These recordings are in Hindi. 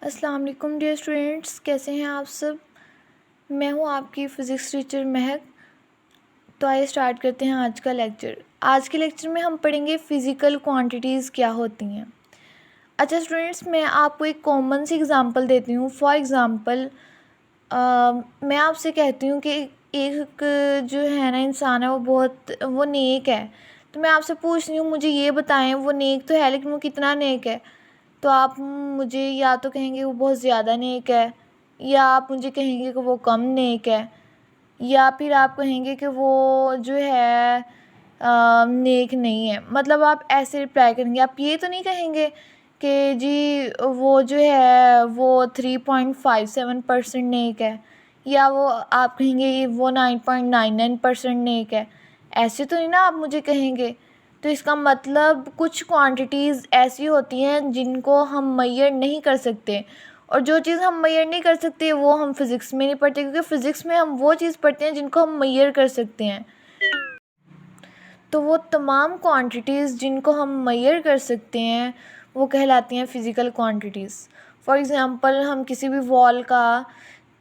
अस्सलाम वालेकुम डियर स्टूडेंट्स, कैसे हैं आप सब। मैं हूं आपकी फ़िज़िक्स टीचर महक। तो आइए स्टार्ट करते हैं आज का लेक्चर। आज के लेक्चर में हम पढ़ेंगे फ़िज़िकल क्वांटिटीज़ क्या होती हैं। अच्छा स्टूडेंट्स, मैं आपको एक कॉमन सी एग्ज़ाम्पल देती हूँ। फॉर एग्ज़ाम्पल मैं आपसे कहती हूँ कि एक जो है ना इंसान है वो नेक है। तो मैं आपसे पूछ रही हूँ, मुझे ये बताएं, वो नेक तो है लेकिन वो कितना नेक है। तो आप मुझे या तो कहेंगे वो बहुत ज़्यादा नेक है, या आप मुझे कहेंगे कि वो कम नेक है, या फिर आप कहेंगे कि वो जो है नेक नहीं है। मतलब आप ऐसे रिप्लाई करेंगे, आप ये तो नहीं कहेंगे कि जी वो जो है वो 3.57% नेक है, या वो आप कहेंगे वो 9.99% नेक है। ऐसे तो नहीं ना आप मुझे कहेंगे। तो इसका मतलब कुछ क्वांटिटीज़ ऐसी होती हैं जिनको हम मेजर नहीं कर सकते, और जो चीज़ हम मेजर नहीं कर सकते वो हम फिज़िक्स में नहीं पढ़ते, क्योंकि फ़िज़िक्स में हम वो चीज़ पढ़ते हैं जिनको हम मेजर कर सकते हैं। तो वो तमाम क्वांटिटीज़ जिनको हम मेजर कर सकते हैं वो कहलाती हैं फ़िज़िकल क्वांटिटीज़। फॉर एग्ज़ाम्पल, हम किसी भी वॉल का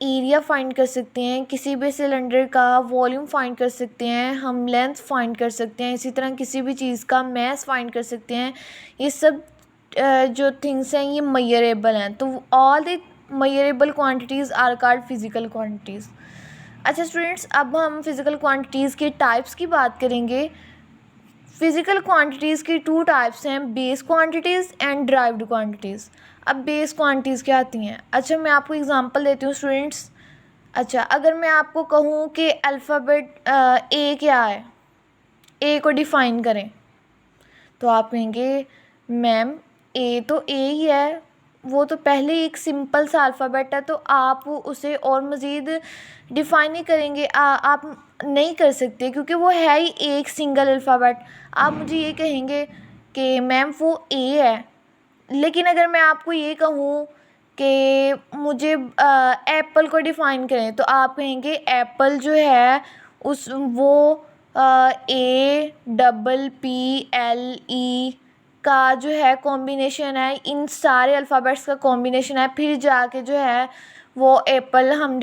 एरिया फाइंड कर सकते हैं, किसी भी सिलेंडर का वॉल्यूम फाइंड कर सकते हैं, हम लेंथ फाइंड कर सकते हैं, इसी तरह किसी भी चीज़ का मैस फाइंड कर सकते हैं। ये सब जो थिंग्स हैं ये मेजरेबल हैं। तो all the measurable quantities are called physical quantities. अच्छा स्टूडेंट्स, अब हम फ़िज़िकल क्वांटिटीज़ के टाइप्स की बात करेंगे। फिज़िकल क्वांटिटीज़ की टू टाइप्स हैं, base quantities and derived quantities. अब बेस क्वांटिटीज़ क्या आती हैं। अच्छा, मैं आपको एग्जांपल देती हूँ स्टूडेंट्स। अच्छा, अगर मैं आपको कहूँ कि अल्फ़ाबेट ए क्या है, ए को डिफ़ाइन करें, तो आप कहेंगे मैम ए तो ए ही है, वो तो पहले ही एक सिंपल सा अल्फ़ाबेट है, तो आप उसे और मज़ीद डिफ़ाइन नहीं करेंगे। आप नहीं कर सकते, क्योंकि वो है ही एक सिंगल अल्फ़ाबेट। आप मुझे ये कहेंगे कि मैम वो ए है, लेकिन अगर मैं आपको ये कहूँ कि मुझे एप्पल को डिफ़ाइन करें, तो आप कहेंगे एप्पल जो है उस वो APPLE का जो है कॉम्बिनेशन है, इन सारे अल्फ़ाबेट्स का कॉम्बिनेशन है, फिर जाके जो है वो एप्पल हम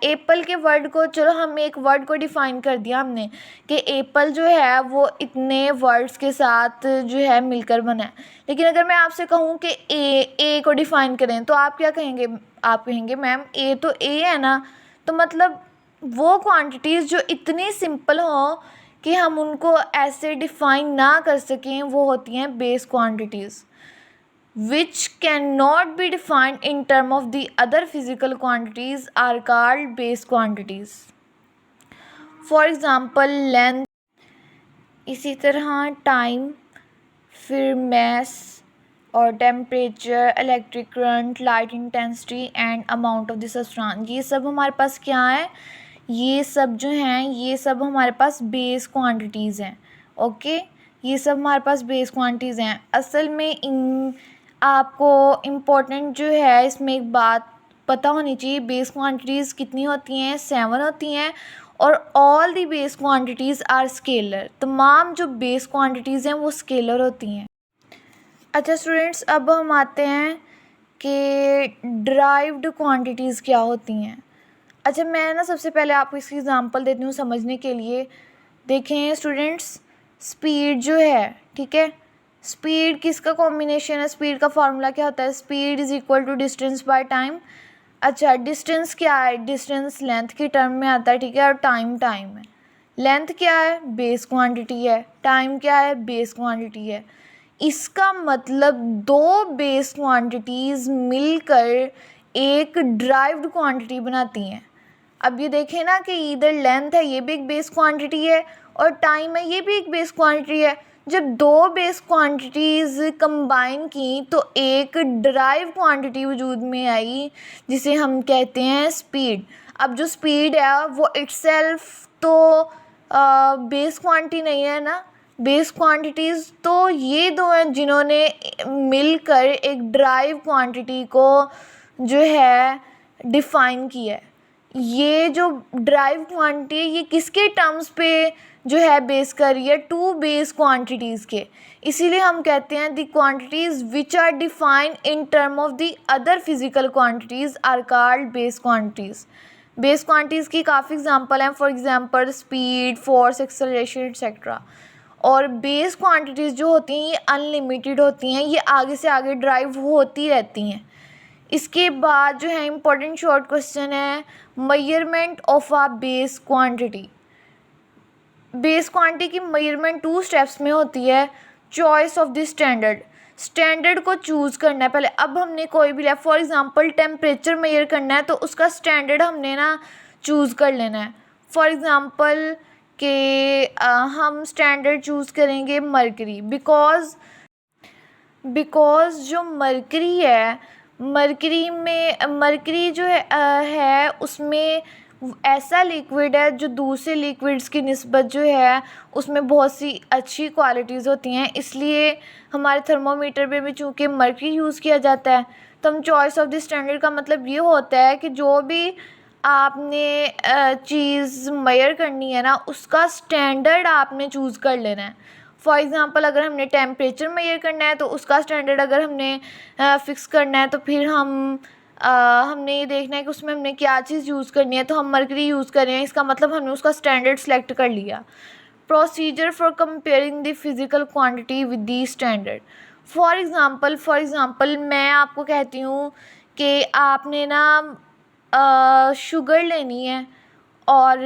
एप्पल के वर्ड को, चलो हम एक वर्ड को डिफ़ाइन कर दिया हमने कि एप्पल जो है वो इतने वर्ड्स के साथ जो है मिलकर बना है। लेकिन अगर मैं आपसे कहूँ कि ए को डिफ़ाइन करें, तो आप क्या कहेंगे। आप कहेंगे मैम ए तो ए है ना। तो मतलब वो क्वांटिटीज़ जो इतनी सिंपल हों कि हम उनको ऐसे डिफ़ाइन ना कर सकें, वो होती हैं base quantities, which cannot be defined in term of the other physical quantities are called base quantities. For example, length, इसी तरह टाइम, फिर मैस और temperature, electric current, light intensity and amount of the substance. ये सब हमारे पास क्या है, ये सब जो हैं ये सब हमारे पास बेस क्वांटिटीज़ हैं। ओके, ये सब हमारे पास बेस क्वांटिटीज़ हैं। असल में इन आपको इम्पोर्टेंट जो है इसमें एक बात पता होनी चाहिए, बेस क्वांटिटीज़ कितनी होती हैं, 7 होती हैं, और all the base quantities are scalar. तमाम जो बेस क्वांटिटीज़ हैं वो स्केलर होती हैं। अच्छा स्टूडेंट्स, अब हम आते हैं कि ड्राइव्ड क्वांटिटीज़ क्या होती हैं। अच्छा, मैं ना सबसे पहले आपको इसकी एग्ज़ाम्पल देती हूँ समझने के लिए। देखें स्टूडेंट्स, स्पीड जो है, ठीक है, स्पीड किसका कॉम्बिनेशन है, स्पीड का फार्मूला क्या होता है, speed is equal to distance by time. अच्छा, डिस्टेंस क्या है, डिस्टेंस लेंथ की टर्म में आता है, ठीक है, और टाइम टाइम है। लेंथ क्या है, बेस क्वांटिटी है, टाइम क्या है, बेस क्वांटिटी है। इसका मतलब दो बेस क्वांटिटीज़ मिलकर एक ड्राइव्ड क्वांटिटी बनाती हैं। अब ये देखें ना कि इधर लेंथ है, ये भी एक बेस क्वांटिटी है, और टाइम है, ये भी एक बेस क्वांटिटी है। जब दो बेस क्वांटिटीज़ कंबाइन की तो एक ड्राइव क्वांटिटी वजूद में आई, जिसे हम कहते हैं स्पीड। अब जो स्पीड है वो इटसेल्फ तो बेस क्वांटिटी नहीं है ना। बेस क्वांटिटीज़ तो ये दो हैं जिन्होंने मिलकर एक ड्राइव क्वांटिटी को जो है डिफ़ाइन किया है। ये जो ड्राइव क्वांटिटी है ये किसके टर्म्स पे जो है बेस कर रही है, टू बेस क्वांटिटीज़ के। इसीलिए हम कहते हैं the quantities which are defined in term of the other physical quantities are called base quantities. Base quantities की काफ़ी एग्जांपल हैं, for example speed, force, acceleration etcetera. और बेस क्वांटिटीज़ जो होती हैं ये अनलिमिटेड होती हैं, ये आगे से आगे ड्राइव होती रहती हैं। इसके बाद जो है इम्पोर्टेंट शॉर्ट क्वेश्चन है, measurement of a base quantity. Base quantity की मेजरमेंट 2 स्टेप्स में होती है। Choice of the standard, standard को चूज़ करना है पहले। अब हमने कोई भी लिया, फॉर एग्जांपल टेम्परेचर मेजर करना है तो उसका स्टैंडर्ड हमने ना चूज़ कर लेना है। फॉर एग्जांपल कि हम स्टैंडर्ड चूज़ करेंगे मरकरी, बिकॉज़ जो मरकरी है, मरकरी जो है उसमें ऐसा लिक्विड है जो दूसरे लिक्विड्स की निस्बत जो है उसमें बहुत सी अच्छी क्वालिटीज़ होती हैं, इसलिए हमारे थर्मोमीटर पे भी चूँकि मरकरी यूज़ किया जाता है। तो हम चॉइस ऑफ द स्टैंडर्ड का मतलब ये होता है कि जो भी आपने चीज़ मेजर करनी है ना उसका स्टैंडर्ड आपने चूज़ कर लेना है। फॉर एग्ज़ाम्पल अगर हमने टेम्परेचर मेजर करना है तो उसका स्टैंडर्ड अगर हमने फ़िक्स करना है तो फिर हमने ये देखना है कि उसमें हमने क्या चीज़ यूज़ करनी है। तो हम मरकरी यूज़ कर रहे हैं, इसका मतलब हमने उसका स्टैंडर्ड सेलेक्ट कर लिया। Procedure for comparing the physical quantity with the standard. For example मैं आपको कहती हूँ कि आपने ना शुगर लेनी है, और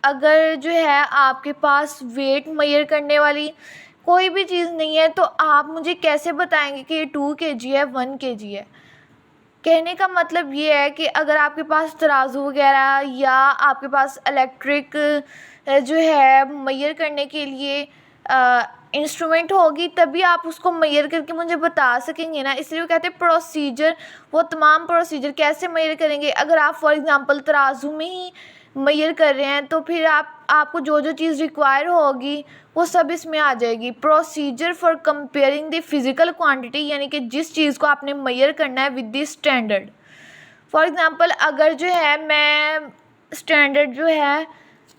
अगर जो है आपके पास वेट मेजर करने वाली कोई भी चीज़ नहीं है तो आप मुझे कैसे बताएंगे कि ये 2 kg है, 1 kg है। कहने का मतलब ये है कि अगर आपके पास तराजू वगैरह या आपके पास इलेक्ट्रिक जो है मेजर करने के लिए इंस्ट्रूमेंट होगी तभी आप उसको मेजर करके मुझे बता सकेंगे ना। इसलिए वो कहते हैं प्रोसीजर, वो तमाम प्रोसीजर कैसे मेजर करेंगे। अगर आप फॉर एग्ज़ाम्पल तराजू में ही मेजर कर रहे हैं तो फिर आपको जो जो चीज़ रिक्वायर होगी वो सब इसमें आ जाएगी। Procedure for comparing the physical quantity, यानी कि जिस चीज़ को आपने मेजर करना है with the standard. For example अगर जो है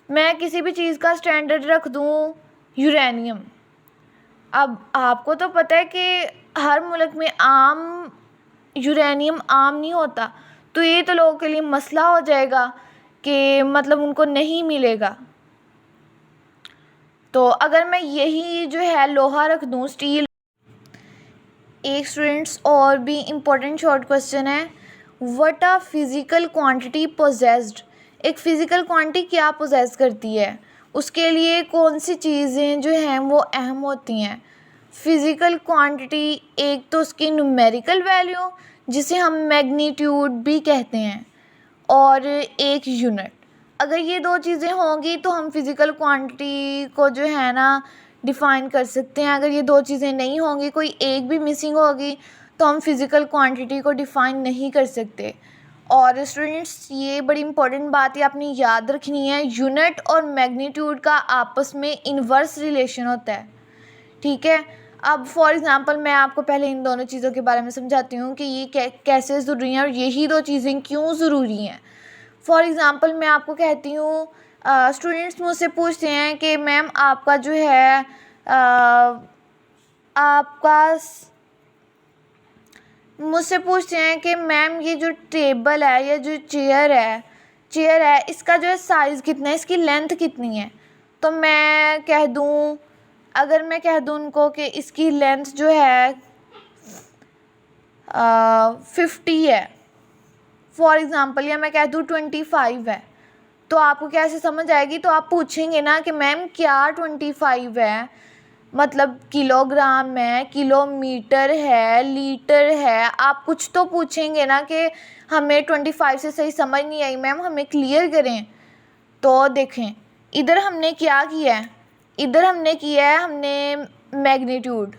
मैं किसी भी चीज़ का स्टैंडर्ड रख दूँ यूरेनियम। अब आपको तो पता है कि हर मुल्क में यूरेनियम आम नहीं होता, तो ये तो लोगों के लिए मसला हो जाएगा कि मतलब उनको नहीं मिलेगा। तो अगर मैं यही जो है लोहा रख दूँ, स्टील। एक स्टूडेंट्स और भी इम्पोर्टेंट शॉर्ट क्वेश्चन है, what a physical quantity possessed. एक फ़िज़िकल क्वांटिटी क्या पोजेस करती है, उसके लिए कौन सी चीज़ें जो हैं वो अहम होती हैं। फ़िज़िकल क्वांटिटी एक तो उसकी न्यूमेरिकल वैल्यू जिसे हम मैग्नीट्यूड भी कहते हैं, और एक यूनिट। अगर ये 2 चीज़ें होंगी तो हम फिज़िकल क्वांटिटी को जो है ना डिफ़ाइन कर सकते हैं। अगर ये 2 चीज़ें नहीं होंगी, कोई एक भी मिसिंग होगी तो हम फिज़िकल क्वांटिटी को डिफ़ाइन नहीं कर सकते। और स्टूडेंट्स ये बड़ी इंपॉर्टेंट बात है, आपने याद रखनी है, यूनिट और मैग्नीट्यूड का आपस में इन्वर्स रिलेशन होता है, ठीक है। अब फॉर एग्ज़ाम्पल मैं आपको पहले इन दोनों चीज़ों के बारे में समझाती हूँ कि ये कैसे ज़रूरी हैं और यही 2 चीज़ें क्यों ज़रूरी हैं। फॉर एग्ज़ाम्पल मैं आपको कहती हूँ, स्टूडेंट्स मुझसे पूछते हैं कि मैम आपका जो है मुझसे पूछते हैं कि मैम ये जो टेबल है या जो चेयर है इसका जो है साइज़ कितना है, इसकी लेंथ कितनी है। तो अगर मैं कह दूँ उनको कि इसकी लेंथ जो है 50 है फॉर एग्ज़ाम्पल, या मैं कह दूँ 25 है, तो आपको कैसे समझ आएगी। तो आप पूछेंगे ना कि मैम क्या 25 है, मतलब किलोग्राम है, किलोमीटर है, लीटर है, आप कुछ तो पूछेंगे ना कि हमें 25 से सही समझ नहीं आई मैम, हमें क्लियर करें। तो देखें इधर हमने क्या किया है, हमने मैग्नीट्यूड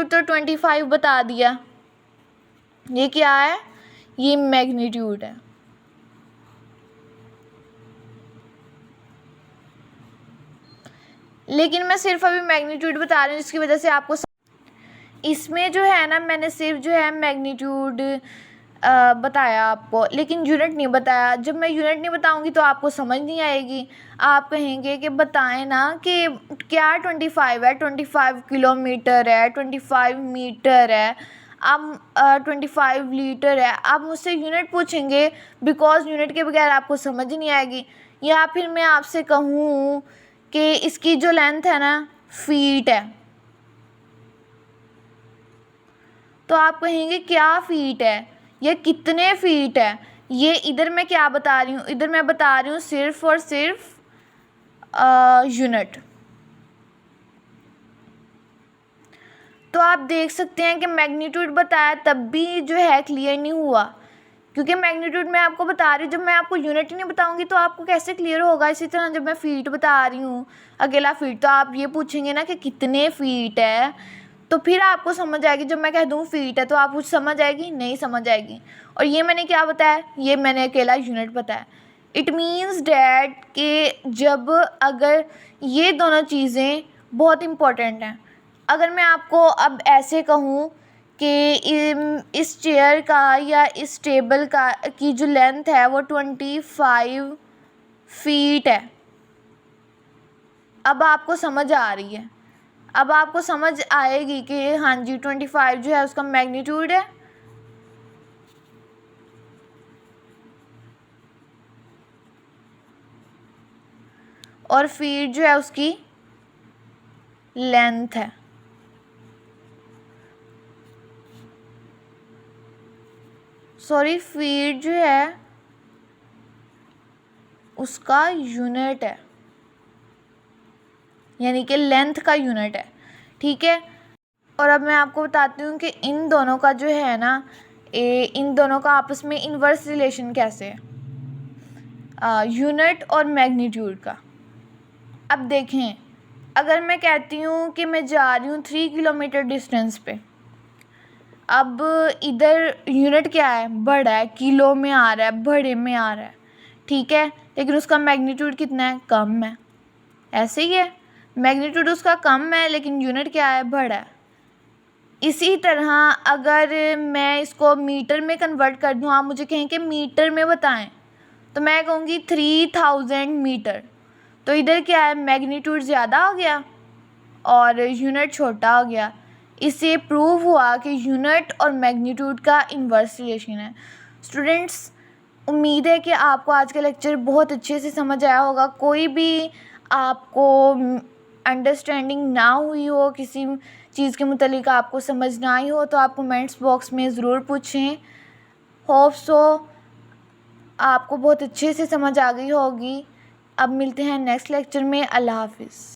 तो 25 बता दिया, ये क्या है, ये मैग्नीट्यूड है। लेकिन मैं सिर्फ अभी मैग्नीट्यूड बता रही हूँ जिसकी वजह से आपको इसमें जो है ना मैंने सिर्फ जो है मैग्नीट्यूड बताया आपको, लेकिन यूनिट नहीं बताया। जब मैं यूनिट नहीं बताऊंगी तो आपको समझ नहीं आएगी। आप कहेंगे कि बताएं ना कि क्या 25 है, 25 किलोमीटर है, 25 मीटर है, अब 25 लीटर है। आप मुझसे यूनिट पूछेंगे, बिकॉज यूनिट के बगैर आपको समझ ही नहीं आएगी। या फिर मैं आपसे कहूँ कि इसकी जो लेंथ है ना फीट है, तो आप कहेंगे क्या फीट है, ये कितने फीट है। ये इधर मैं क्या बता रही हूँ, इधर मैं बता रही हूँ सिर्फ और सिर्फ यूनिट। तो आप देख सकते हैं कि मैग्नीट्यूड बताया तब भी जो है क्लियर नहीं हुआ, क्योंकि मैग्नीट्यूड मैं आपको बता रही हूँ। जब मैं आपको यूनिट ही नहीं बताऊंगी तो आपको कैसे क्लियर होगा। इसी तरह जब मैं फीट बता रही हूँ, अकेला फीट, तो आप ये पूछेंगे ना कि कितने फीट है, तो फिर आपको समझ आएगी। जब मैं कह दूँ फीट है तो आप कुछ समझ आएगी, नहीं समझ आएगी। और ये मैंने क्या बताया, ये मैंने अकेला यूनिट बताया। इट मीन्स डैट कि जब अगर ये दोनों चीज़ें बहुत इम्पॉर्टेंट हैं। अगर मैं आपको अब ऐसे कहूँ कि इस चेयर का या इस टेबल का की जो लेंथ है वो 25 फीट है, अब आपको समझ आ रही है। अब आपको समझ आएगी कि हाँ जी 25 जो है उसका मैग्नीट्यूड है, और फीट जो है उसकी लेंथ है। सॉरी, फीट जो है उसका यूनिट है, यानी कि लेंथ का यूनिट है। ठीक है। और अब मैं आपको बताती हूँ कि इन दोनों का जो है ना, इन दोनों का आपस में इन्वर्स रिलेशन कैसे है, यूनिट और मैग्नीट्यूड का। अब देखें, अगर मैं कहती हूँ कि मैं जा रही हूँ 3 किलोमीटर डिस्टेंस पे, अब इधर यूनिट क्या है, बड़ा है, किलो में आ रहा है, बड़े में आ रहा है। ठीक है, लेकिन उसका मैग्नीट्यूड कितना है, कम है। ऐसे ही है, मैग्नीट्यूड उसका कम है लेकिन यूनिट क्या है, बड़ा है। इसी तरह अगर मैं इसको मीटर में कन्वर्ट कर दूँ, आप मुझे कहें कि मीटर में बताएं, तो मैं कहूँगी 3000 मीटर। तो इधर क्या है, मैग्नीट्यूड ज़्यादा हो गया और यूनिट छोटा हो गया। इससे प्रूव हुआ कि यूनिट और मैग्नीट्यूड का इन्वर्स रिलेशन है। स्टूडेंट्स, उम्मीद है कि आपको आज का लेक्चर बहुत अच्छे से समझ आया होगा। कोई भी आपको अंडरस्टैंडिंग ना हुई हो, किसी चीज़ के मुतालिक आपको समझ ना आई हो, तो आप कमेंट्स बॉक्स में ज़रूर पूछें। होप सो आपको बहुत अच्छे से समझ आ गई होगी। अब मिलते हैं नेक्स्ट लेक्चर में। अल्लाह हाफिज़।